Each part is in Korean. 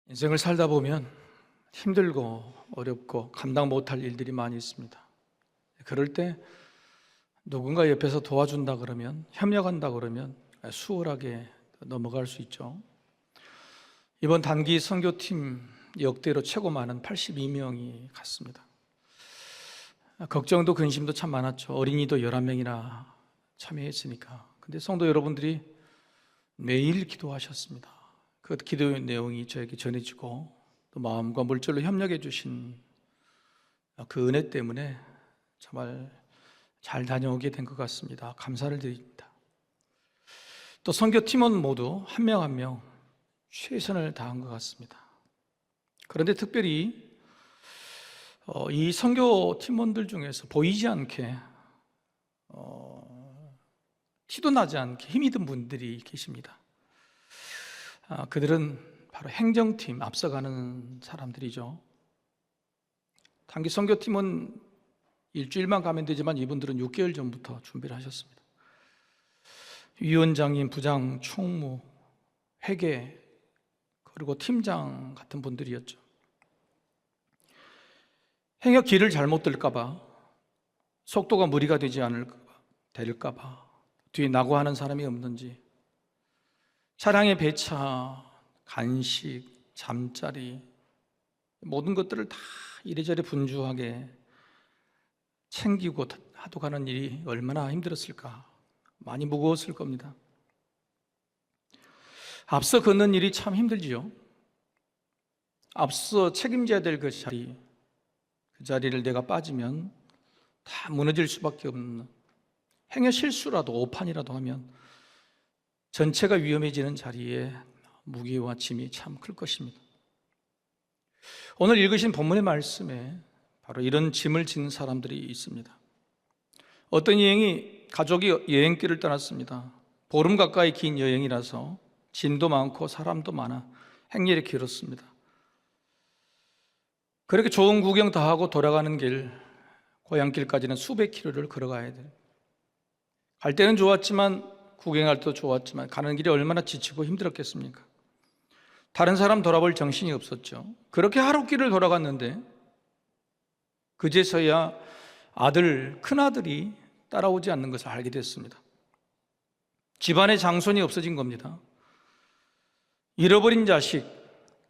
인생을 살다 보면 힘들고 어렵고 감당 못할 일들이 많이 있습니다. 그럴 때 누군가 옆에서 도와준다 그러면, 협력한다 그러면 수월하게 넘어갈 수 있죠. 이번 단기 선교팀 역대로 최고 많은 82명이 갔습니다. 걱정도 근심도 참 많았죠. 어린이도 11명이나 참여했으니까. 근데 성도 여러분들이 매일 기도하셨습니다. 그 기도의 내용이 저에게 전해지고 또 마음과 물질로 협력해 주신 그 은혜 때문에 정말 잘 다녀오게 된 것 같습니다. 감사를 드립니다. 또 선교팀원 모두 한 명 한 명 최선을 다한 것 같습니다. 그런데 특별히 이 선교팀원들 중에서 보이지 않게 티도 나지 않게 힘이 든 분들이 계십니다. 그들은 바로 행정팀, 앞서가는 사람들이죠. 단기 선교팀은 일주일만 가면 되지만 이분들은 6개월 전부터 준비를 하셨습니다. 위원장님, 부장, 총무, 회계, 그리고 팀장 같은 분들이었죠. 행여 길을 잘못 들까봐, 속도가 무리가 되지 될까봐, 뒤에 낙오하는 사람이 없는지, 차량의 배차, 간식, 잠자리, 모든 것들을 다 이래저래 분주하게 챙기고 하도 가는 일이 얼마나 힘들었을까. 많이 무거웠을 겁니다. 앞서 걷는 일이 참 힘들지요. 앞서 책임져야 될 그 자리를 내가 빠지면 다 무너질 수밖에 없는, 행여 실수라도 오판이라도 하면 전체가 위험해지는 자리에 무게와 짐이 참 클 것입니다. 오늘 읽으신 본문의 말씀에 바로 이런 짐을 지는 사람들이 있습니다. 어떤 가족이 여행길을 떠났습니다. 보름 가까이 긴 여행이라서 짐도 많고 사람도 많아 행렬이 길었습니다. 그렇게 좋은 구경 다 하고 돌아가는 길, 고향길까지는 수백 킬로를 걸어가야 돼요. 갈 때는 좋았지만, 구경할 때도 좋았지만 가는 길이 얼마나 지치고 힘들었겠습니까? 다른 사람 돌아볼 정신이 없었죠. 그렇게 하루길을 돌아갔는데 그제서야 큰아들이 따라오지 않는 것을 알게 됐습니다. 집안에 장손이 없어진 겁니다. 잃어버린 자식,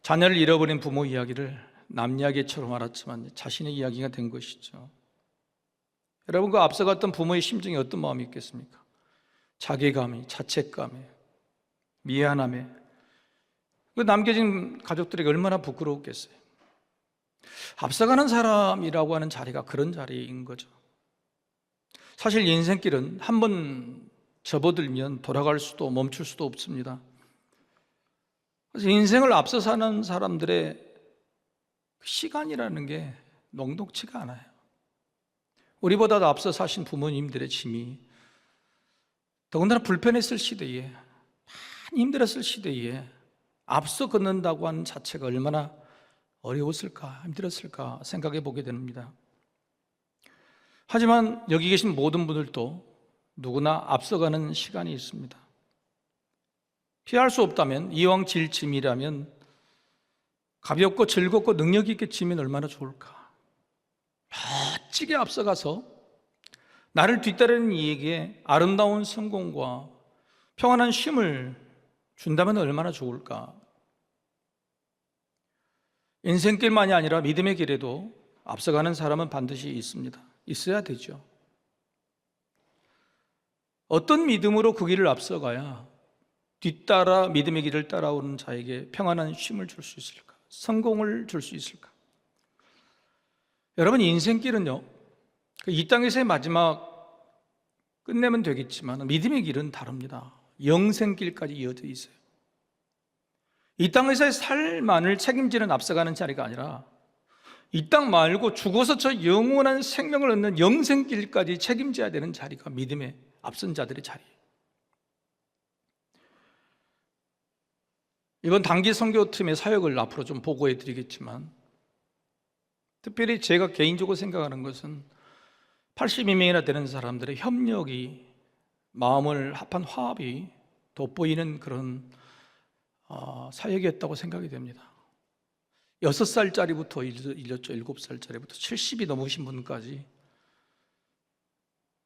자녀를 잃어버린 부모 이야기를 남 이야기처럼 알았지만 자신의 이야기가 된 것이죠. 여러분, 그 앞서갔던 부모의 심정이 어떤 마음이 있겠습니까? 자괴감이, 자책감에, 미안함에, 그 남겨진 가족들에게 얼마나 부끄러웠겠어요. 앞서가는 사람이라고 하는 자리가 그런 자리인 거죠. 사실 인생길은 한번 접어들면 돌아갈 수도 멈출 수도 없습니다. 그래서 인생을 앞서 사는 사람들의 시간이라는 게 녹록치가 않아요. 우리보다도 앞서 사신 부모님들의 짐이, 더군다나 불편했을 시대에, 많이 힘들었을 시대에 앞서 걷는다고 하는 자체가 얼마나 어려웠을까, 힘들었을까 생각해 보게 됩니다. 하지만 여기 계신 모든 분들도 누구나 앞서가는 시간이 있습니다. 피할 수 없다면, 이왕 질 짐이라면 가볍고 즐겁고 능력 있게 지면 얼마나 좋을까. 멋지게 앞서가서 나를 뒤따르는 이에게 아름다운 성공과 평안한 쉼을 준다면 얼마나 좋을까. 인생길만이 아니라 믿음의 길에도 앞서가는 사람은 반드시 있습니다. 있어야 되죠. 어떤 믿음으로 그 길을 앞서가야 뒤따라 믿음의 길을 따라오는 자에게 평안한 쉼을 줄 수 있을까? 성공을 줄 수 있을까? 여러분, 인생길은요, 이 땅에서의 마지막 끝내면 되겠지만 믿음의 길은 다릅니다. 영생길까지 이어져 있어요. 이 땅에서의 삶만을 책임지는 앞서가는 자리가 아니라 이 땅 말고 죽어서 저 영원한 생명을 얻는 영생길까지 책임져야 되는 자리가 믿음의 앞선 자들의 자리예요. 이번 단기 선교팀의 사역을 앞으로 좀 보고해 드리겠지만, 특별히 제가 개인적으로 생각하는 것은 82명이나 되는 사람들의 협력이, 마음을 합한 화합이 돋보이는 그런 사역이었다고 생각이 됩니다. 6살짜리부터 일렀죠. 7살짜리부터 70이 넘으신 분까지.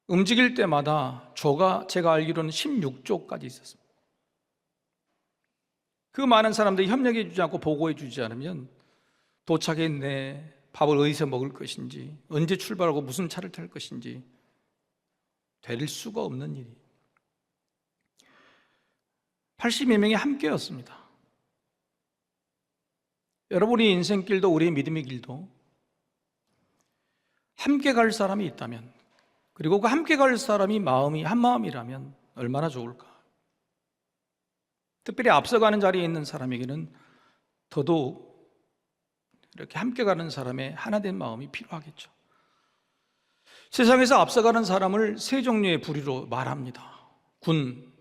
움직일 때마다 조가 제가 알기로는 16조까지 있었습니다. 그 많은 사람들이 협력해 주지 않고 보고해 주지 않으면 도착했네, 밥을 어디서 먹을 것인지, 언제 출발하고 무슨 차를 탈 것인지 될 수가 없는 일이. 80여 명이 함께였습니다. 여러분의 인생길도 우리의 믿음의 길도 함께 갈 사람이 있다면, 그리고 그 함께 갈 사람이 마음이 한 마음이라면 얼마나 좋을까. 특별히 앞서가는 자리에 있는 사람에게는 더더욱 이렇게 함께 가는 사람의 하나된 마음이 필요하겠죠. 세상에서 앞서가는 사람을 세 종류의 부류로 말합니다. 군,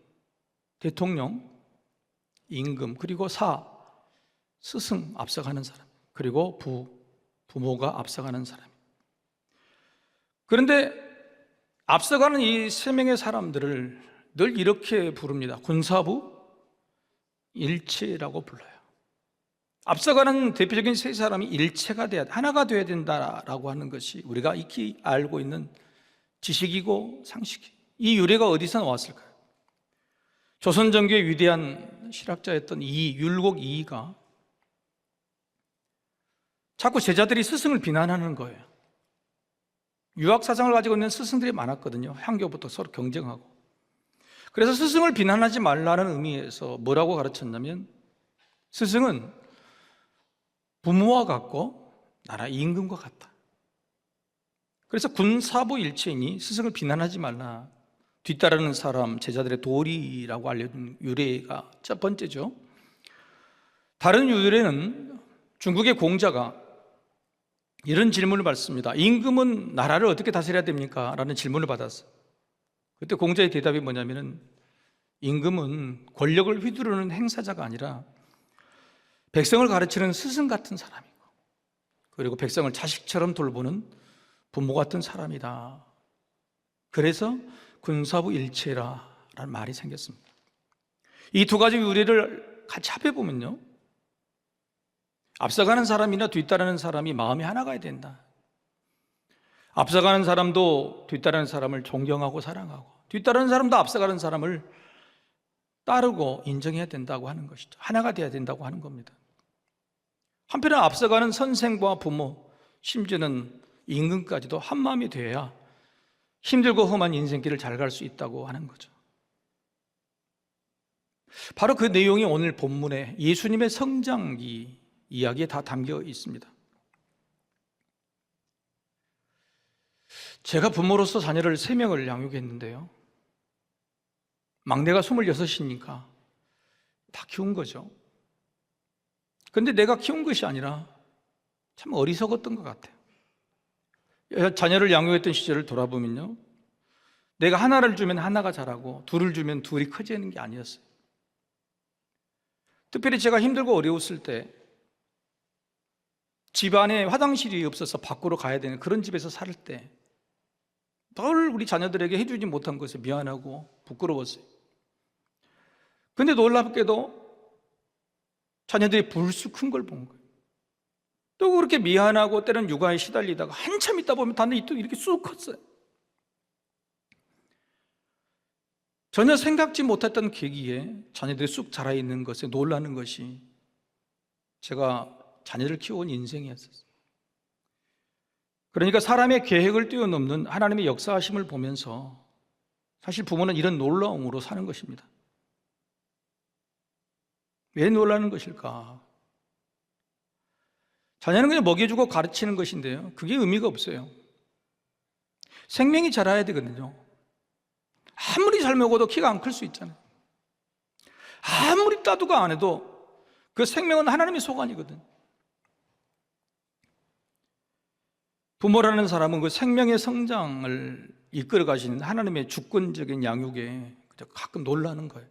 대통령, 임금, 그리고 스승, 앞서가는 사람, 그리고 부모가 앞서가는 사람. 그런데 앞서가는 이 세 명의 사람들을 늘 이렇게 부릅니다. 군사부 일체라고 불러요. 앞서가는 대표적인 세 사람이 일체가 돼야, 하나가 돼야 된다라고 하는 것이 우리가 익히 알고 있는 지식이고 상식이. 이 유래가 어디서 나왔을까요? 조선 정교의 위대한 실학자였던 율곡 이이가 자꾸 제자들이 스승을 비난하는 거예요. 유학 사상을 가지고 있는 스승들이 많았거든요. 향교부터 서로 경쟁하고. 그래서 스승을 비난하지 말라는 의미에서 뭐라고 가르쳤냐면, 스승은 부모와 같고 나라 임금과 같다. 그래서 군사부 일체이니 스승을 비난하지 말라. 뒤따르는 사람, 제자들의 도리라고 알려준 유래가 첫 번째죠. 다른 유래는 중국의 공자가 이런 질문을 받습니다. 임금은 나라를 어떻게 다스려야 됩니까? 라는 질문을 받았어요. 그때 공자의 대답이 뭐냐면은, 임금은 권력을 휘두르는 행사자가 아니라 백성을 가르치는 스승 같은 사람이고, 그리고 백성을 자식처럼 돌보는 부모 같은 사람이다. 그래서 군사부 일체라는 말이 생겼습니다. 이 두 가지 유래를 같이 합해보면요, 앞서가는 사람이나 뒤따르는 사람이 마음이 하나가 된다. 앞서가는 사람도 뒤따르는 사람을 존경하고 사랑하고, 뒤따르는 사람도 앞서가는 사람을 따르고 인정해야 된다고 하는 것이죠. 하나가 돼야 된다고 하는 겁니다. 한편은 앞서가는 선생과 부모, 심지어는 임금까지도 한 마음이 되어야 힘들고 험한 인생길을 잘 갈 수 있다고 하는 거죠. 바로 그 내용이 오늘 본문에 예수님의 성장기 이야기에 다 담겨 있습니다. 제가 부모로서 자녀를 3명을 양육했는데요, 막내가 26이니까 다 키운 거죠. 그런데 내가 키운 것이 아니라 참 어리석었던 것 같아요. 자녀를 양육했던 시절을 돌아보면요, 내가 하나를 주면 하나가 자라고 둘을 주면 둘이 커지는 게 아니었어요. 특별히 제가 힘들고 어려웠을 때 집안에 화장실이 없어서 밖으로 가야 되는 그런 집에서 살 때 늘 우리 자녀들에게 해주지 못한 것에 미안하고 부끄러웠어요. 그런데 놀랍게도 자녀들이 불쑥 큰 걸 본 거예요. 또 그렇게 미안하고 때로는 육아에 시달리다가 한참 있다 보면 단단히 또 이렇게 쑥 컸어요. 전혀 생각지 못했던 계기에 자녀들이 쑥 자라있는 것에 놀라는 것이 제가 자녀를 키워온 인생이었어요. 그러니까 사람의 계획을 뛰어넘는 하나님의 역사하심을 보면서 사실 부모는 이런 놀라움으로 사는 것입니다. 왜 놀라는 것일까? 자녀는 그냥 먹여주고 가르치는 것인데요, 그게 의미가 없어요. 생명이 자라야 되거든요. 아무리 잘 먹어도 키가 안 클 수 있잖아요. 아무리 따두가 안 해도 그 생명은 하나님의 소관이거든. 부모라는 사람은 그 생명의 성장을 이끌어 가시는 하나님의 주권적인 양육에 가끔 놀라는 거예요.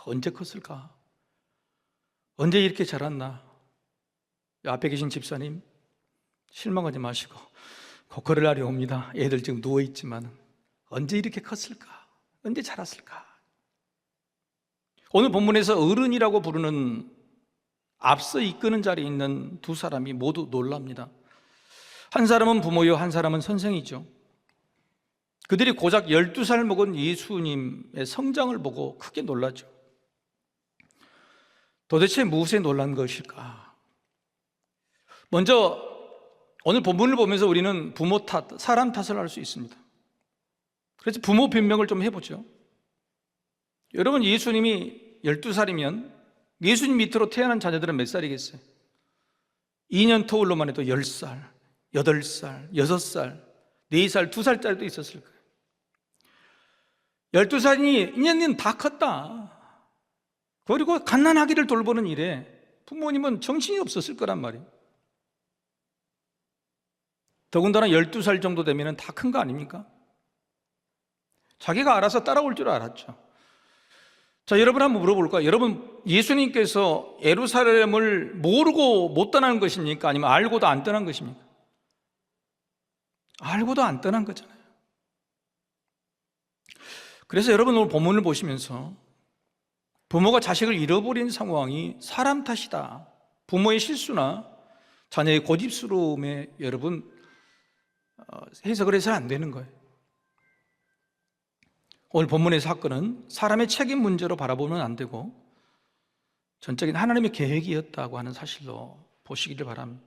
언제 컸을까? 언제 이렇게 자랐나? 앞에 계신 집사님, 실망하지 마시고 곧 그럴 날이 옵니다. 애들 지금 누워있지만 언제 이렇게 컸을까? 언제 자랐을까? 오늘 본문에서 어른이라고 부르는 앞서 이끄는 자리에 있는 두 사람이 모두 놀랍니다. 한 사람은 부모요, 한 사람은 선생이죠. 그들이 고작 12살 먹은 예수님의 성장을 보고 크게 놀라죠. 도대체 무엇에 놀란 것일까? 먼저 오늘 본문을 보면서 우리는 부모 탓, 사람 탓을 할 수 있습니다. 그래서 부모 변명을 좀 해보죠. 여러분, 예수님이 12살이면 예수님 밑으로 태어난 자녀들은 몇 살이겠어요? 2년 터울로만 해도 10살, 8살, 6살, 4살, 2살짜리도 있었을 거예요. 12살이니 이년은 다 컸다. 그리고 갓난아기를 돌보는 일에 부모님은 정신이 없었을 거란 말이에요. 더군다나 12살 정도 되면 다 큰 거 아닙니까? 자기가 알아서 따라올 줄 알았죠. 자, 여러분 한번 물어볼까요? 여러분, 예수님께서 예루살렘을 모르고 못 떠난 것입니까? 아니면 알고도 안 떠난 것입니까? 알고도 안 떠난 거잖아요. 그래서 여러분 오늘 본문을 보시면서 부모가 자식을 잃어버린 상황이 사람 탓이다, 부모의 실수나 자녀의 고집스러움에 여러분 해석을 해서는 안 되는 거예요. 오늘 본문의 사건은 사람의 책임 문제로 바라보면 안 되고 전적인 하나님의 계획이었다고 하는 사실로 보시기를 바랍니다.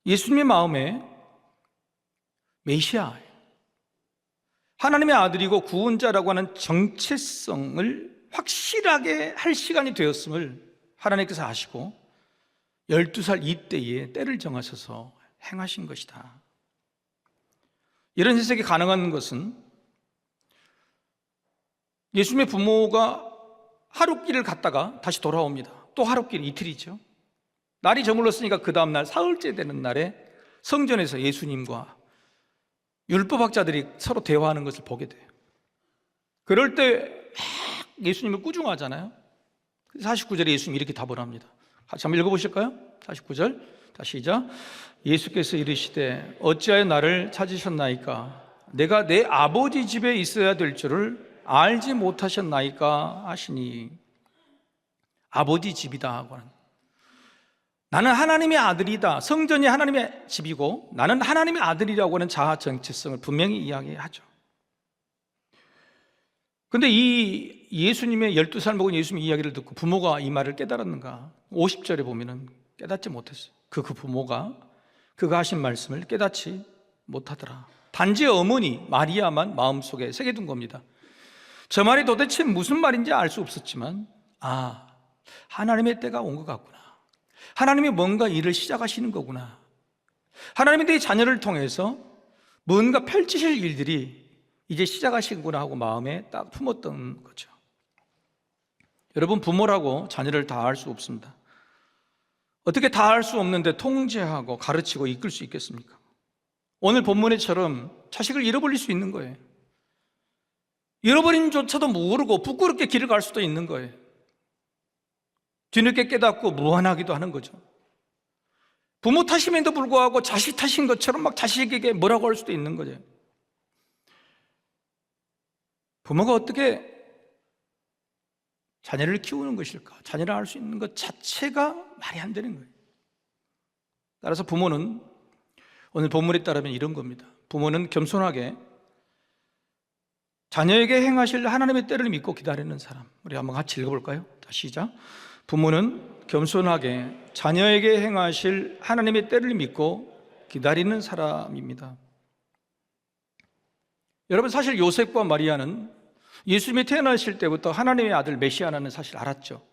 예수님의 마음에 메시아, 하나님의 아들이고 구원자라고 하는 정체성을 확실하게 할 시간이 되었음을 하나님께서 아시고 12살 이때에 때를 정하셔서 행하신 것이다. 이런 해석이 가능한 것은 예수님의 부모가 하룻길을 갔다가 다시 돌아옵니다. 또 하룻길 이틀이죠. 날이 저물었으니까 그 다음날 사흘째 되는 날에 성전에서 예수님과 율법학자들이 서로 대화하는 것을 보게 돼요. 그럴 때 막 예수님을 꾸중하잖아요. 49절에 예수님이 이렇게 답을 합니다. 같이 한번 읽어보실까요? 49절 다시 시작. 예수께서 이르시되 어찌하여 나를 찾으셨나이까? 내가 내 아버지 집에 있어야 될 줄을 알지 못하셨나이까 하시니. 아버지 집이다 하고 하는, 나는 하나님의 아들이다, 성전이 하나님의 집이고 나는 하나님의 아들이라고 하는 자아 정체성을 분명히 이야기하죠. 근데 이 예수님의 12살 먹은 예수님의 이야기를 듣고 부모가 이 말을 깨달았는가? 50절에 보면은 깨닫지 못했어요. 그 부모가 그가 하신 말씀을 깨닫지 못하더라. 단지 어머니 마리아만 마음속에 새겨둔 겁니다. 저 말이 도대체 무슨 말인지 알 수 없었지만, 아, 하나님의 때가 온 것 같구나, 하나님이 뭔가 일을 시작하시는 거구나, 하나님이 내 자녀를 통해서 뭔가 펼치실 일들이 이제 시작하시는구나 하고 마음에 딱 품었던 거죠. 여러분, 부모라고 자녀를 다 알 수 없습니다. 어떻게 다 알 수 없는데 통제하고 가르치고 이끌 수 있겠습니까? 오늘 본문에처럼 자식을 잃어버릴 수 있는 거예요. 잃어버린 조차도 모르고 부끄럽게 길을 갈 수도 있는 거예요. 뒤늦게 깨닫고 무안하기도 하는 거죠. 부모 탓임에도 불구하고 자식 탓인 것처럼 막 자식에게 뭐라고 할 수도 있는 거죠. 부모가 어떻게 자녀를 키우는 것일까? 자녀를 알 수 있는 것 자체가 말이 안 되는 거예요. 따라서 부모는 오늘 본문에 따르면 이런 겁니다. 부모는 겸손하게 자녀에게 행하실 하나님의 때를 믿고 기다리는 사람. 우리 한번 같이 읽어볼까요? 다시 시작. 부모는 겸손하게 자녀에게 행하실 하나님의 때를 믿고 기다리는 사람입니다. 여러분, 사실 요셉과 마리아는 예수님이 태어나실 때부터 하나님의 아들 메시아라는 사실 알았죠.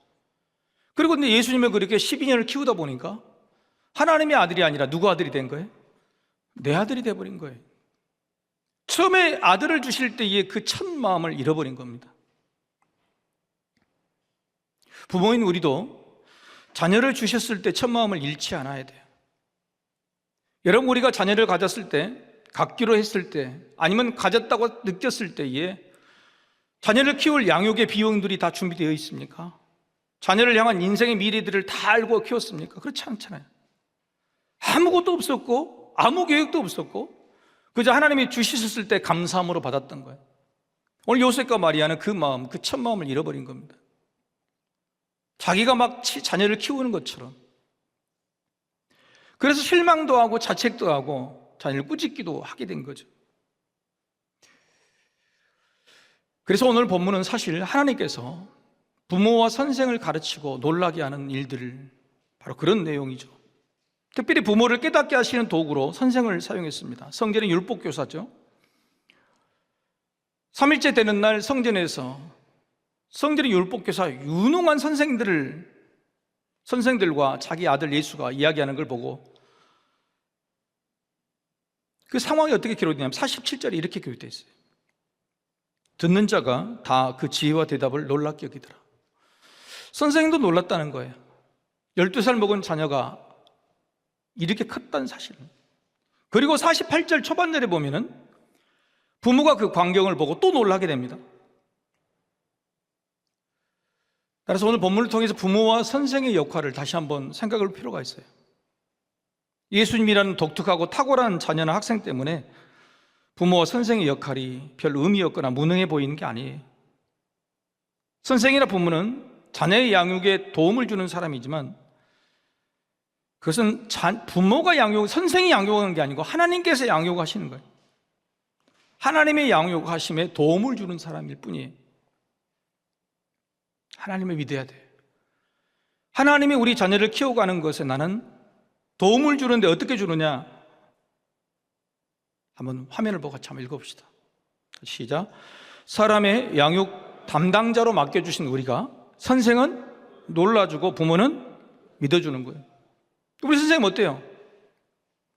그리고 근데 예수님을 그렇게 12년을 키우다 보니까 하나님의 아들이 아니라 누구 아들이 된 거예요? 내 아들이 돼버린 거예요. 처음에 아들을 주실 때의 그 첫 마음을 잃어버린 겁니다. 부모인 우리도 자녀를 주셨을 때 첫 마음을 잃지 않아야 돼요. 여러분, 우리가 자녀를 가졌을 때, 갖기로 했을 때, 아니면 가졌다고 느꼈을 때에 자녀를 키울 양육의 비용들이 다 준비되어 있습니까? 자녀를 향한 인생의 미래들을 다 알고 키웠습니까? 그렇지 않잖아요. 아무것도 없었고 아무 계획도 없었고 그저 하나님이 주셨을 때 감사함으로 받았던 거예요. 오늘 요셉과 마리아는 그 마음, 그 첫 마음을 잃어버린 겁니다. 자기가 막 자녀를 키우는 것처럼. 그래서 실망도 하고 자책도 하고 자녀를 꾸짖기도 하게 된 거죠. 그래서 오늘 본문은 사실 하나님께서 부모와 선생을 가르치고 놀라게 하는 일들을 바로 그런 내용이죠. 특별히 부모를 깨닫게 하시는 도구로 선생을 사용했습니다. 성전의 율법교사죠. 3일째 되는 날 성전에서 성전의 율법교사 유능한 선생들과 자기 아들 예수가 이야기하는 걸 보고 그 상황이 어떻게 기록되냐면 47절에 이렇게 기록되어 있어요. 듣는 자가 다 그 지혜와 대답을 놀랍게 여기더라. 선생님도 놀랐다는 거예요. 12살 먹은 자녀가 이렇게 컸다는 사실을. 그리고 48절 초반절에 보면은 부모가 그 광경을 보고 또 놀라게 됩니다. 따라서 오늘 본문을 통해서 부모와 선생의 역할을 다시 한번 생각할 필요가 있어요. 예수님이라는 독특하고 탁월한 자녀나 학생 때문에 부모와 선생의 역할이 별 의미 없거나 무능해 보이는 게 아니에요. 선생이나 부모는 자녀의 양육에 도움을 주는 사람이지만 그것은 부모가 선생이 양육하는 게 아니고 하나님께서 양육하시는 거예요. 하나님의 양육하심에 도움을 주는 사람일 뿐이에요. 하나님을 믿어야 돼요. 하나님이 우리 자녀를 키워가는 것에 나는 도움을 주는데 어떻게 주느냐? 한번 화면을 보고 같이 한번 읽어봅시다. 시작. 사람의 양육 담당자로 맡겨주신 우리가 선생은 놀라주고 부모는 믿어주는 거예요. 우리 선생님 어때요?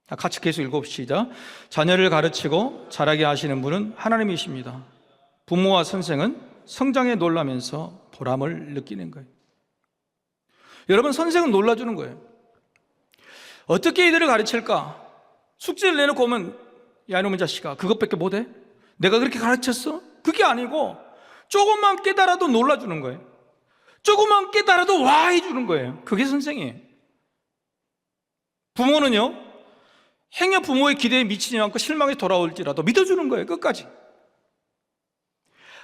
같이 계속 읽어봅시다. 자녀를 가르치고 자라게 하시는 분은 하나님이십니다. 부모와 선생은 성장에 놀라면서 보람을 느끼는 거예요. 여러분, 선생은 놀라주는 거예요. 어떻게 이들을 가르칠까? 숙제를 내놓고 오면 야 이놈의 자식아 그것밖에 못해? 내가 그렇게 가르쳤어? 그게 아니고 조금만 깨달아도 놀라주는 거예요. 조금만 깨달아도 와 해주는 거예요. 그게 선생이에요. 부모는요, 행여 부모의 기대에 미치지 않고 실망에 돌아올지라도 믿어주는 거예요. 끝까지.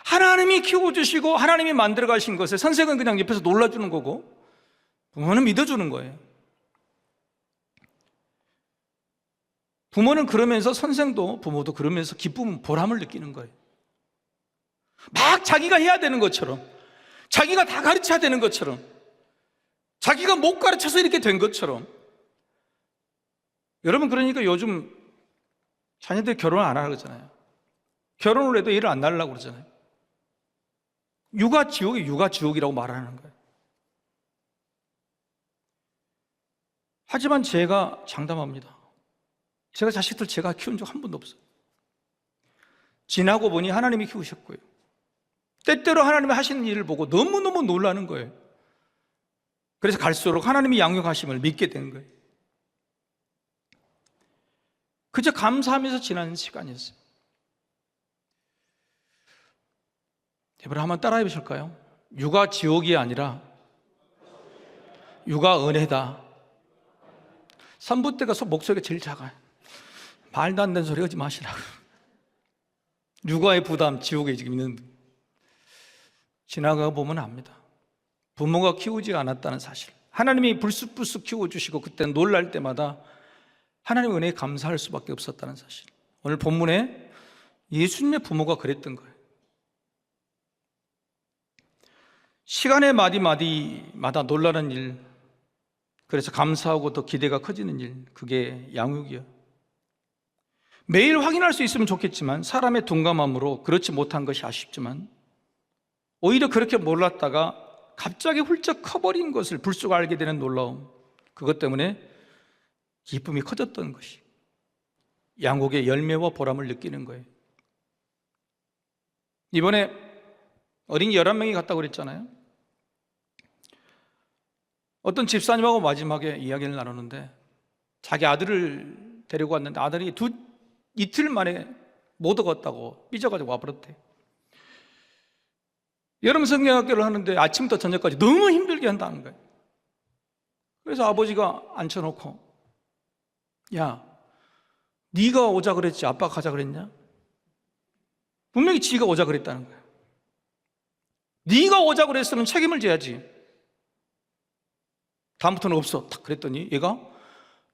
하나님이 키워주시고 하나님이 만들어 가신 것을 선생은 그냥 옆에서 놀라주는 거고 부모는 믿어주는 거예요. 부모는 그러면서 선생도 부모도 그러면서 기쁨, 보람을 느끼는 거예요. 막 자기가 해야 되는 것처럼, 자기가 다 가르쳐야 되는 것처럼, 자기가 못 가르쳐서 이렇게 된 것처럼. 여러분, 그러니까 요즘 자녀들 결혼 안 하려고 그러잖아요. 결혼을 해도 일을 안 날려고 그러잖아요. 육아지옥이 육아지옥이라고 말하는 거예요. 하지만 제가 장담합니다. 제가 자식들 제가 키운 적 한 번도 없어요. 지나고 보니 하나님이 키우셨고요. 때때로 하나님이 하시는 일을 보고 너무너무 놀라는 거예요. 그래서 갈수록 하나님이 양육하심을 믿게 되는 거예요. 그저 감사하면서 지나는 시간이었어요. 여러분 한번 따라해 보실까요? 육아 지옥이 아니라 육아 은혜다. 3부 때가 목소리가 제일 작아요. 말도 안 되는 소리 하지 마시라고. 육아의 부담, 지옥에 지금 있는 분. 지나가 보면 압니다. 부모가 키우지 않았다는 사실. 하나님이 불쑥불쑥 키워주시고 그때 놀랄 때마다 하나님 은혜에 감사할 수밖에 없었다는 사실. 오늘 본문에 예수님의 부모가 그랬던 거예요. 시간의 마디마디마다 놀라는 일, 그래서 감사하고 더 기대가 커지는 일, 그게 양육이요. 매일 확인할 수 있으면 좋겠지만 사람의 둔감함으로 그렇지 못한 것이 아쉽지만 오히려 그렇게 몰랐다가 갑자기 훌쩍 커버린 것을 불쑥 알게 되는 놀라움, 그것 때문에 기쁨이 커졌던 것이 양육의 열매와 보람을 느끼는 거예요. 이번에 어린이 11명이 갔다고 그랬잖아요. 어떤 집사님하고 마지막에 이야기를 나누는데 자기 아들을 데리고 왔는데 아들이 이틀 만에 못 얻었다고 삐져가지고 와버렸대. 여름 성경학교를 하는데 아침부터 저녁까지 너무 힘들게 한다는 거예요. 그래서 아버지가 앉혀놓고 야, 네가 오자 그랬지 아빠가 가자 그랬냐? 분명히 지가 오자 그랬다는 거예요. 네가 오자 그랬으면 책임을 져야지. 다음부터는 없어. 딱 그랬더니 얘가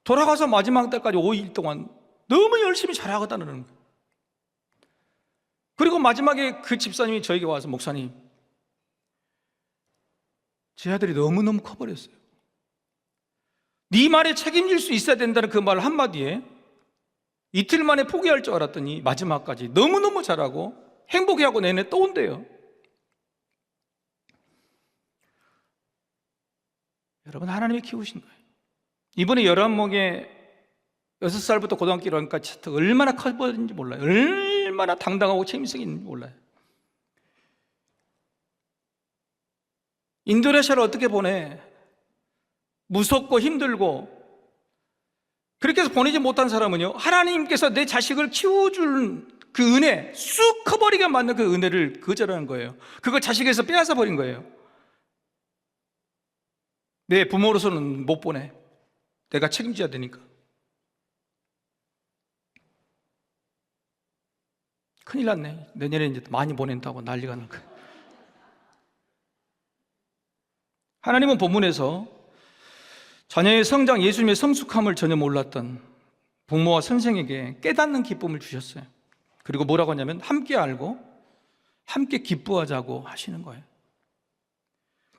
돌아가서 마지막 때까지 5일 동안 너무 열심히 자라겠다는 거예요. 그리고 마지막에 그 집사님이 저에게 와서, 목사님, 제 아들이 너무너무 커버렸어요. 네 말에 책임질 수 있어야 된다는 그 말 한마디에 이틀 만에 포기할 줄 알았더니 마지막까지 너무너무 잘하고 행복해하고 내내 또 온대요. 여러분, 하나님이 키우신 거예요. 이번에 열한목에 6살부터 고등학교 1학년까지 얼마나 커버렸는지 몰라요. 얼마나 당당하고 책임성이 있는지 몰라요. 인도네시아를 어떻게 보내? 무섭고 힘들고. 그렇게 해서 보내지 못한 사람은요, 하나님께서 내 자식을 키워준 그 은혜, 쑥 커버리게 만든 그 은혜를 거절하는 거예요. 그걸 자식에서 빼앗아 버린 거예요. 내 부모로서는 못 보내. 내가 책임져야 되니까. 큰일 났네. 내년에 이제 많이 보낸다고 난리가 난 거예요. 하나님은 본문에서 자녀의 성장, 예수님의 성숙함을 전혀 몰랐던 부모와 선생에게 깨닫는 기쁨을 주셨어요. 그리고 뭐라고 하냐면 함께 알고 함께 기뻐하자고 하시는 거예요.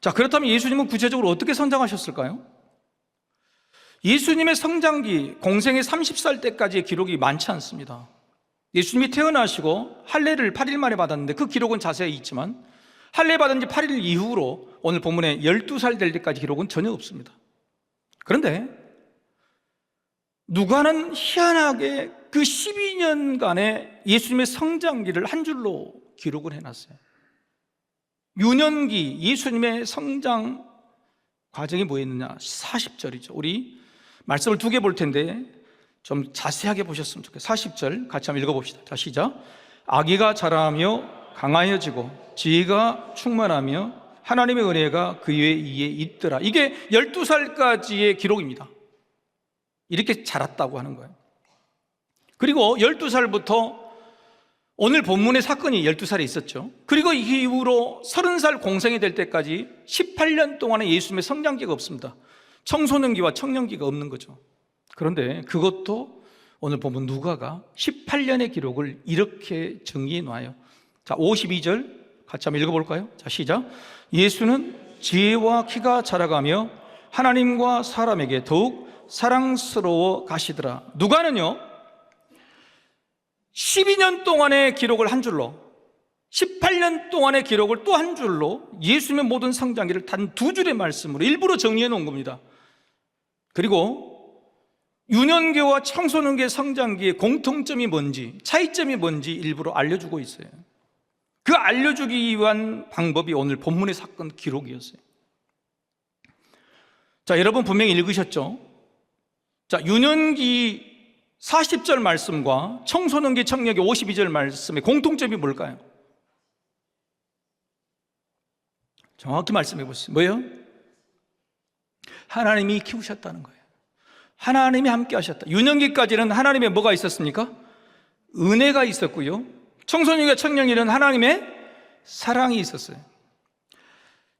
자, 그렇다면 예수님은 구체적으로 어떻게 성장하셨을까요? 예수님의 성장기, 공생의 30살 때까지의 기록이 많지 않습니다. 예수님이 태어나시고 할례를 8일 만에 받았는데 그 기록은 자세히 있지만 할례 받은 지 8일 이후로 오늘 본문에 12살 될 때까지 기록은 전혀 없습니다. 그런데 누가는 희한하게 그 12년간의 예수님의 성장기를 한 줄로 기록을 해놨어요. 유년기 예수님의 성장 과정이 뭐였느냐? 40절이죠. 우리 말씀을 2개 볼 텐데 좀 자세하게 보셨으면 좋겠어요. 40절 같이 한번 읽어봅시다. 자, 시작. 아기가 자라며 강하여지고 지혜가 충만하며 하나님의 은혜가 그 위에 있더라. 이게 12살까지의 기록입니다. 이렇게 자랐다고 하는 거예요. 그리고 12살부터 오늘 본문의 사건이 12살에 있었죠. 그리고 이후로 30살 공생이 될 때까지 18년 동안의 예수님의 성장기가 없습니다. 청소년기와 청년기가 없는 거죠. 그런데 그것도 오늘 본문 누가가 18년의 기록을 이렇게 정리해 놔요. 자, 52절 같이 한번 읽어볼까요? 자, 시작. 예수는 지혜와 키가 자라가며 하나님과 사람에게 더욱 사랑스러워 가시더라. 누가는요 12년 동안의 기록을 한 줄로, 18년 동안의 기록을 또 한 줄로 예수님의 모든 성장기를 단 2줄의 말씀으로 일부러 정리해 놓은 겁니다. 그리고 유년기와 청소년기의 성장기의 공통점이 뭔지, 차이점이 뭔지 일부러 알려주고 있어요. 그 알려주기 위한 방법이 오늘 본문의 사건 기록이었어요. 자, 여러분 분명히 읽으셨죠? 자, 유년기 40절 말씀과 청소년기 청년기 52절 말씀의 공통점이 뭘까요? 정확히 말씀해 보세요. 뭐예요? 하나님이 키우셨다는 거예요. 하나님이 함께 하셨다. 유년기까지는 하나님의 뭐가 있었습니까? 은혜가 있었고요, 청소년기와 청년기는 하나님의 사랑이 있었어요.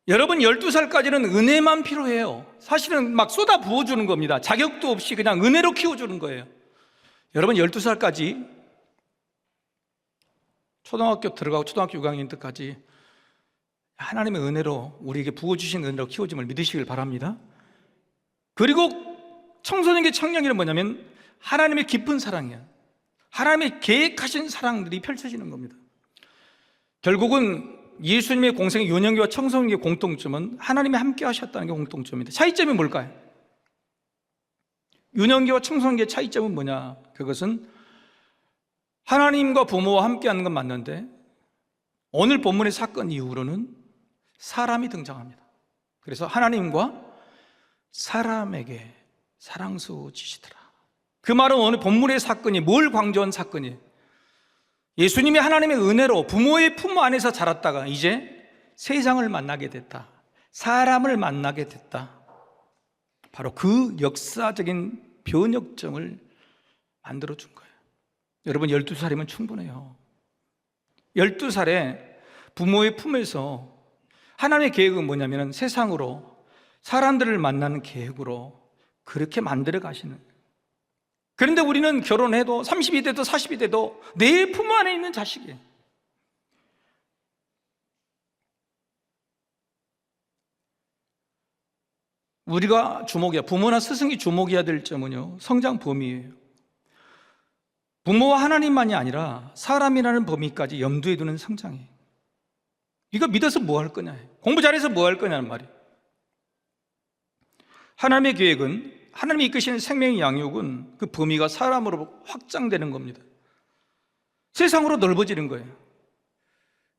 여러분 12살까지는 은혜만 필요해요. 사실은 막 쏟아 부어주는 겁니다. 자격도 없이 그냥 은혜로 키워주는 거예요. 여러분 12살까지 초등학교 들어가고 초등학교 6학년 때까지 하나님의 은혜로 우리에게 부어주신 은혜로 키워짐을 믿으시길 바랍니다. 그리고 청소년기 청년기는 뭐냐면 하나님의 깊은 사랑이에요. 하나님의 계획하신 사랑들이 펼쳐지는 겁니다. 결국은 예수님의 공생의 유년기와 청소년기의 공통점은 하나님이 함께 하셨다는 게 공통점입니다. 차이점이 뭘까요? 유년기와 청소년기의 차이점은 뭐냐? 그것은 하나님과 부모와 함께 하는 건 맞는데 오늘 본문의 사건 이후로는 사람이 등장합니다. 그래서 하나님과 사람에게 사랑스러워지시더라. 그 말은 오늘 본문의 사건이 뭘 강조한 사건이에요? 예수님이 하나님의 은혜로 부모의 품 안에서 자랐다가 이제 세상을 만나게 됐다, 사람을 만나게 됐다. 바로 그 역사적인 변혁점을 만들어준 거예요. 여러분 12살이면 충분해요. 12살에 부모의 품에서 하나님의 계획은 뭐냐면 세상으로 사람들을 만나는 계획으로 그렇게 만들어 가시는 거예요. 그런데 우리는 결혼해도 30이 돼도 40이 돼도 내 품 안에 있는 자식이에요. 우리가 부모나 스승이 주목해야 될 점은요, 성장 범위예요. 부모와 하나님만이 아니라 사람이라는 범위까지 염두에 두는 성장이에요. 이거 믿어서 뭐 할 거냐, 공부 잘해서 뭐 할 거냐는 말이에요. 하나님의 계획은, 하나님이 이끄시는 생명의 양육은 그 범위가 사람으로 확장되는 겁니다. 세상으로 넓어지는 거예요.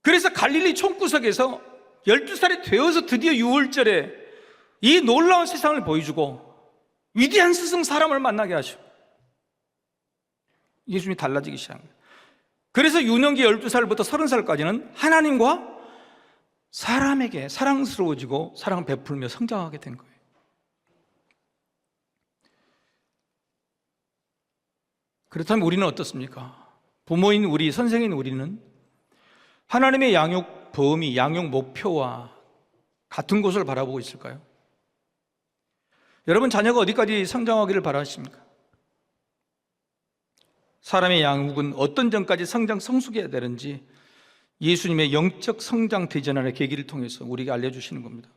그래서 갈릴리 촌구석에서 12살이 되어서 드디어 6월절에 이 놀라운 세상을 보여주고 위대한 스승 사람을 만나게 하시고 예수님이 달라지기 시작한 거예요. 그래서 유년기 12살부터 30살까지는 하나님과 사람에게 사랑스러워지고 사랑을 베풀며 성장하게 된 거예요. 그렇다면 우리는 어떻습니까? 부모인 우리, 선생인 우리는 하나님의 양육 범위, 양육 목표와 같은 곳을 바라보고 있을까요? 여러분, 자녀가 어디까지 성장하기를 바라십니까? 사람의 양육은 어떤 점까지 성숙해야 되는지 예수님의 영적 성장 대전환의 계기를 통해서 우리에게 알려주시는 겁니다.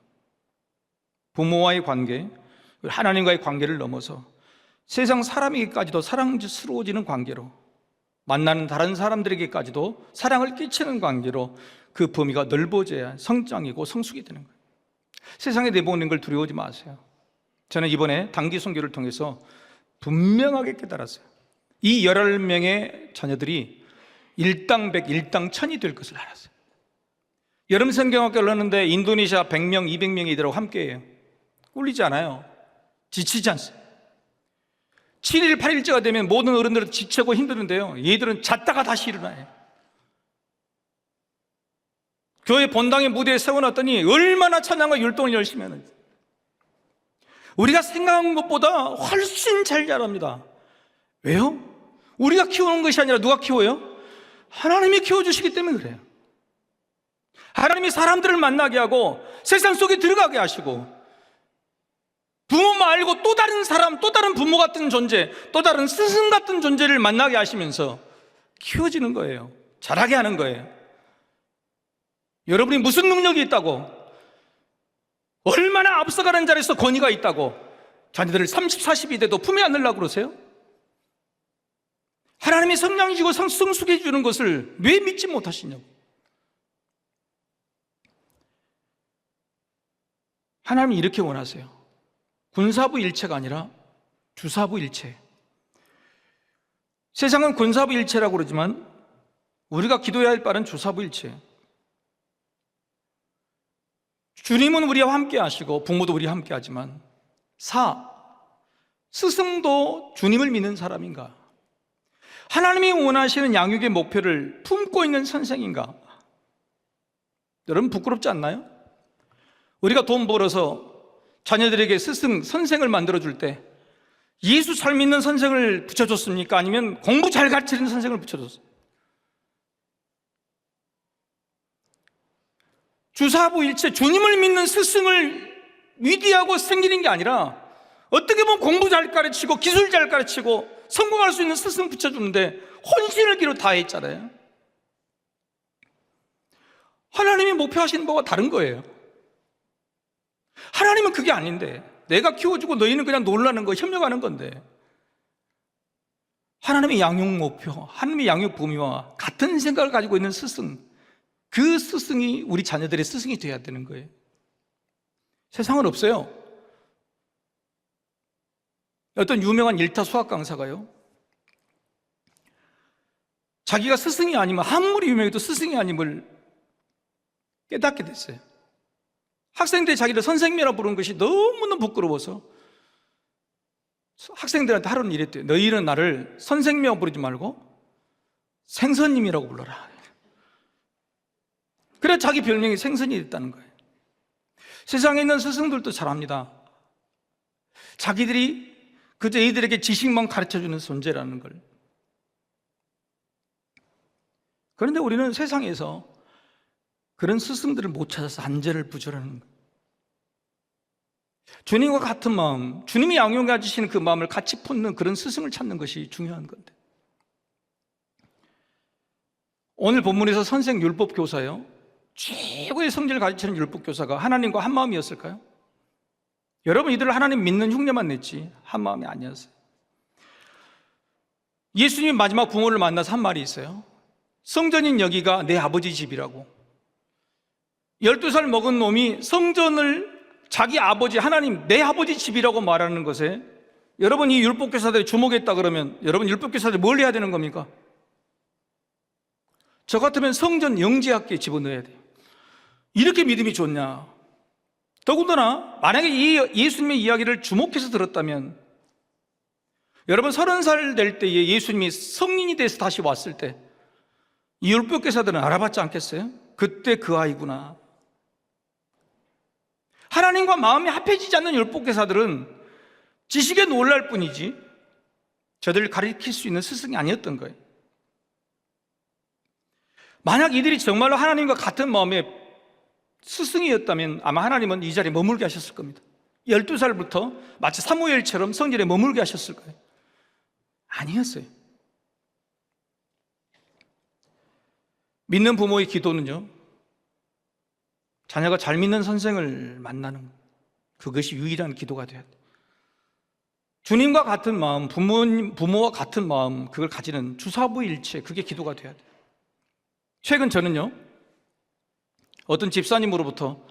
부모와의 관계, 하나님과의 관계를 넘어서 세상 사람에게까지도 사랑스러워지는 관계로, 만나는 다른 사람들에게까지도 사랑을 끼치는 관계로 그 범위가 넓어져야 성장이고 성숙이 되는 거예요. 세상에 내보내는 걸 두려워하지 마세요. 저는 이번에 단기 선교를 통해서 분명하게 깨달았어요. 이 11명의 자녀들이 일당 100, 일당 1000이 될 것을 알았어요. 여름 성경학교를 하는데 인도네시아 100명, 200명이 이들하고 함께해요. 꿀리지 않아요. 지치지 않습니다. 7일, 8일째가 되면 모든 어른들은 지치고 힘드는데요, 얘들은 잤다가 다시 일어나요. 교회 본당의 무대에 세워놨더니 얼마나 찬양과 율동을 열심히 하는지. 우리가 생각한 것보다 훨씬 잘 자랍니다. 왜요? 우리가 키우는 것이 아니라 누가 키워요? 하나님이 키워주시기 때문에 그래요. 하나님이 사람들을 만나게 하고 세상 속에 들어가게 하시고, 부모 말고 또 다른 사람, 또 다른 부모 같은 존재, 또 다른 스승 같은 존재를 만나게 하시면서 키워지는 거예요. 자라게 하는 거예요. 여러분이 무슨 능력이 있다고, 얼마나 앞서가는 자리에서 권위가 있다고 자녀들을 30, 40이 돼도 품에 안으려고 그러세요? 하나님이 성장시키고 성숙해 주는 것을 왜 믿지 못하시냐고. 하나님이 이렇게 원하세요. 군사부 일체가 아니라 주사부 일체. 세상은 군사부 일체라고 그러지만 우리가 기도해야 할 바는 주사부 일체. 주님은 우리와 함께 하시고 부모도 우리와 함께 하지만 스승도 주님을 믿는 사람인가? 하나님이 원하시는 양육의 목표를 품고 있는 선생인가? 여러분, 부끄럽지 않나요? 우리가 돈 벌어서 자녀들에게 스승, 선생을 만들어줄 때 예수 잘 믿는 선생을 붙여줬습니까? 아니면 공부 잘 가르치는 선생을 붙여줬습니까? 주사부일체, 주님을 믿는 스승을 위대하고 생기는 게 아니라 어떻게 보면 공부 잘 가르치고 기술 잘 가르치고 성공할 수 있는 스승 붙여주는데 혼신을 기로 다했잖아요. 하나님이 목표하시는 바와 다른 거예요. 하나님은 그게 아닌데, 내가 키워주고 너희는 그냥 놀라는 거, 협력하는 건데, 하나님의 양육 목표, 하나님의 양육 범위와 같은 생각을 가지고 있는 스승, 그 스승이 우리 자녀들의 스승이 되어야 되는 거예요. 세상은 없어요. 어떤 유명한 일타 수학 강사가요, 자기가 스승이 아니면, 아무리 유명해도 스승이 아님을 깨닫게 됐어요. 학생들이 자기를 선생님이라고 부르는 것이 너무너무 부끄러워서 학생들한테 하루는 이랬대요. 너희는 나를 선생님이라고 부르지 말고 생선님이라고 불러라. 그래 자기 별명이 생선이 됐다는 거예요. 세상에 있는 스승들도 잘합니다. 자기들이 그저 이들에게 지식만 가르쳐주는 존재라는 걸. 그런데 우리는 세상에서 그런 스승들을 못 찾아서 안절을 부절하는 거예요. 주님과 같은 마음, 주님이 양육해 주시는 그 마음을 같이 품는 그런 스승을 찾는 것이 중요한 건데, 오늘 본문에서 선생 율법교사요, 최고의 성질을 가르치는 율법교사가 하나님과 한 마음이었을까요? 여러분, 이들을 하나님 믿는 흉내만 냈지 한 마음이 아니었어요. 예수님이 마지막 부모를 만나서 한 말이 있어요. 성전인 여기가 내 아버지 집이라고. 12살 먹은 놈이 성전을 자기 아버지, 하나님, 내 아버지 집이라고 말하는 것에 여러분, 이 율법교사들이 주목했다 그러면 여러분, 율법교사들이 뭘 해야 되는 겁니까? 저 같으면 성전 영지학교에 집어넣어야 돼요. 이렇게 믿음이 좋냐? 더군다나 만약에 이 예수님의 이야기를 주목해서 들었다면, 여러분 30살 될 때에 예수님이 성인이 돼서 다시 왔을 때 이 율법교사들은 알아봤지 않겠어요? 그때 그 아이구나. 하나님과 마음이 합해지지 않는 율법교사들은 지식에 놀랄 뿐이지 저들을 가르칠 수 있는 스승이 아니었던 거예요. 만약 이들이 정말로 하나님과 같은 마음의 스승이었다면 아마 하나님은 이 자리에 머물게 하셨을 겁니다. 12살부터 마치 사무엘처럼 성전에 머물게 하셨을 거예요. 아니었어요. 믿는 부모의 기도는요, 자녀가 잘 믿는 선생을 만나는, 그것이 유일한 기도가 돼야 돼요. 주님과 같은 마음, 부모와 같은 마음, 그걸 가지는 주사부일체, 그게 기도가 돼야 돼요. 최근 저는요, 어떤 집사님으로부터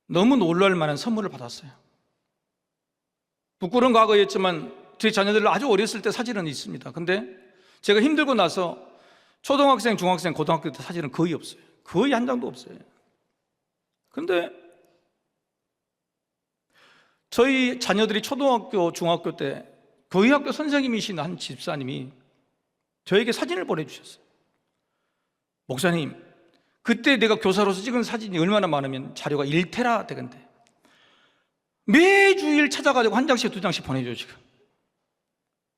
너무 놀랄 만한 선물을 받았어요. 부끄러운 과거였지만 제 자녀들 아주 어렸을 때 사진은 있습니다. 근데 제가 힘들고 나서 초등학생, 중학생, 고등학교 때 사진은 거의 없어요. 거의 한 장도 없어요. 근데 저희 자녀들이 초등학교, 중학교 때 교회학교 선생님이신 한 집사님이 저에게 사진을 보내주셨어요. 목사님, 그때 내가 교사로서 찍은 사진이 얼마나 많으면 자료가 1테라 되건데 매주일 찾아가지고 한 장씩 두 장씩 보내줘요 지금.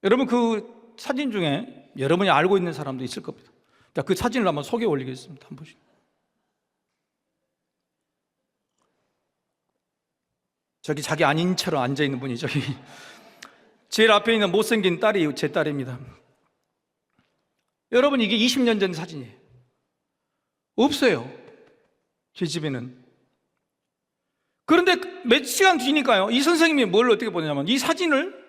여러분, 그 사진 중에 여러분이 알고 있는 사람도 있을 겁니다. 그 사진을 한번 소개 올리겠습니다. 한번 보시죠. 저기 자기 아닌처럼 앉아있는 분이 저기 제일 앞에 있는 못생긴 딸이 제 딸입니다. 여러분, 이게 20년 전 사진이에요. 없어요, 제 집에는. 그런데 몇 시간 뒤니까요, 이 선생님이 뭘 어떻게 보냐면 이 사진을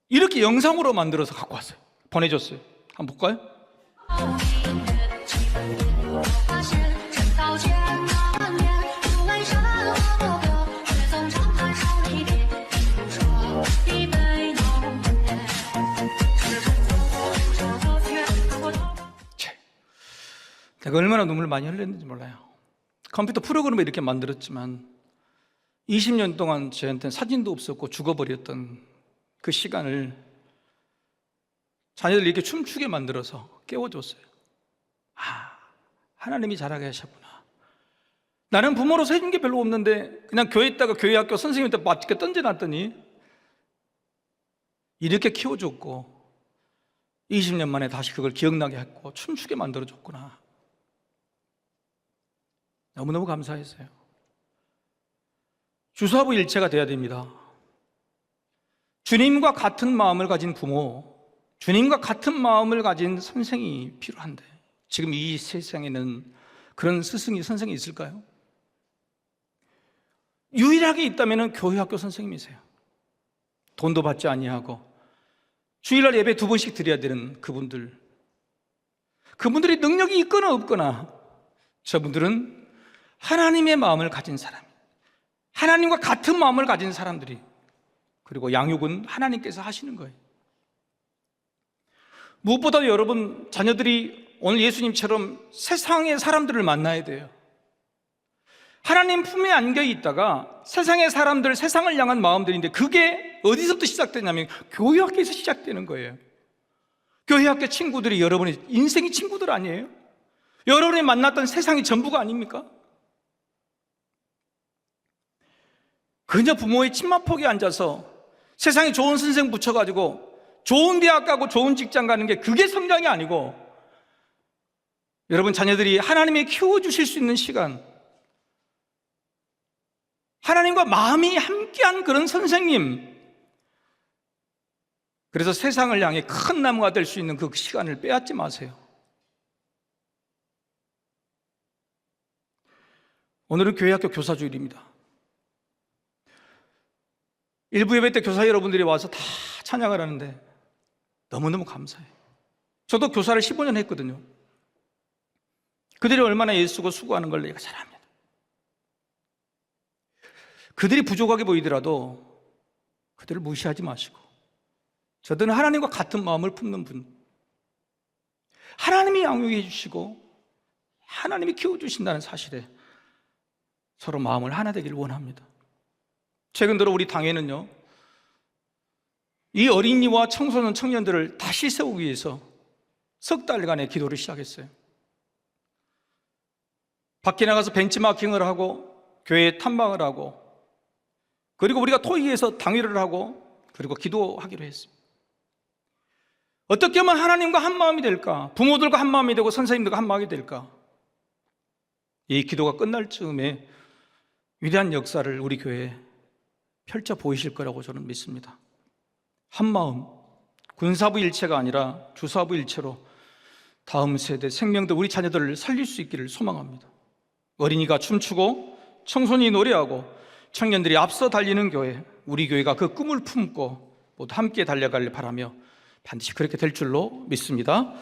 이렇게 영상으로 만들어서 갖고 왔어요. 보내줬어요. 한번 볼까요? 제가 얼마나 눈물을 많이 흘렸는지 몰라요. 컴퓨터 프로그램을 이렇게 만들었지만 20년 동안 저한테는 사진도 없었고 죽어버렸던 그 시간을 자녀들 이렇게 춤추게 만들어서 깨워줬어요. 아, 하나님이 잘하게 하셨구나. 나는 부모로서 해준 게 별로 없는데 그냥 교회 있다가 교회 학교 선생님한테 맞게 던져놨더니 이렇게 키워줬고 20년 만에 다시 그걸 기억나게 했고 춤추게 만들어줬구나. 너무너무 감사했어요. 주사부 일체가 돼야 됩니다. 주님과 같은 마음을 가진 부모, 주님과 같은 마음을 가진 선생이 필요한데 지금 이 세상에는 그런 스승이, 선생이 있을까요? 유일하게 있다면 교회 학교 선생님이세요. 돈도 받지 아니하고 주일날 예배 2번씩 드려야 되는 그분들이 능력이 있거나 없거나 저분들은 하나님의 마음을 가진 사람, 하나님과 같은 마음을 가진 사람들이, 그리고 양육은 하나님께서 하시는 거예요. 무엇보다 여러분, 자녀들이 오늘 예수님처럼 세상의 사람들을 만나야 돼요. 하나님 품에 안겨 있다가 세상의 사람들, 세상을 향한 마음들인데 그게 어디서부터 시작되냐면 교회 학교에서 시작되는 거예요. 교회 학교 친구들이 여러분의 인생의 친구들 아니에요? 여러분이 만났던 세상이 전부가 아닙니까? 그냥 부모의 침마폭에 앉아서 세상에 좋은 선생 붙여가지고 좋은 대학 가고 좋은 직장 가는 게 그게 성장이 아니고, 여러분 자녀들이 하나님이 키워주실 수 있는 시간, 하나님과 마음이 함께한 그런 선생님. 그래서 세상을 향해 큰 나무가 될 수 있는 그 시간을 빼앗지 마세요. 오늘은 교회학교 교사주일입니다. 일부 예배 때 교사 여러분들이 와서 다 찬양을 하는데 너무너무 감사해요. 저도 교사를 15년 했거든요. 그들이 얼마나 애쓰고 수고하는 걸 내가 잘 압니다. 그들이 부족하게 보이더라도 그들을 무시하지 마시고, 저들은 하나님과 같은 마음을 품는 분, 하나님이 양육해 주시고 하나님이 키워주신다는 사실에 서로 마음을 하나 되기를 원합니다. 최근 들어 우리 당회는요, 이 어린이와 청소년 청년들을 다시 세우기 위해서 석 달간의 기도를 시작했어요. 밖에 나가서 벤치마킹을 하고 교회에 탐방을 하고, 그리고 우리가 토의에서 당회를 하고, 그리고 기도하기로 했습니다. 어떻게 하면 하나님과 한 마음이 될까? 부모들과 한 마음이 되고 선생님들과 한 마음이 될까? 이 기도가 끝날 즈음에 위대한 역사를 우리 교회에 펼쳐 보이실 거라고 저는 믿습니다. 한 마음, 군사부 일체가 아니라 주사부 일체로 다음 세대 생명들, 우리 자녀들을 살릴 수 있기를 소망합니다. 어린이가 춤추고 청소년이 노래하고 청년들이 앞서 달리는 교회, 우리 교회가 그 꿈을 품고 모두 함께 달려가길 바라며 반드시 그렇게 될 줄로 믿습니다.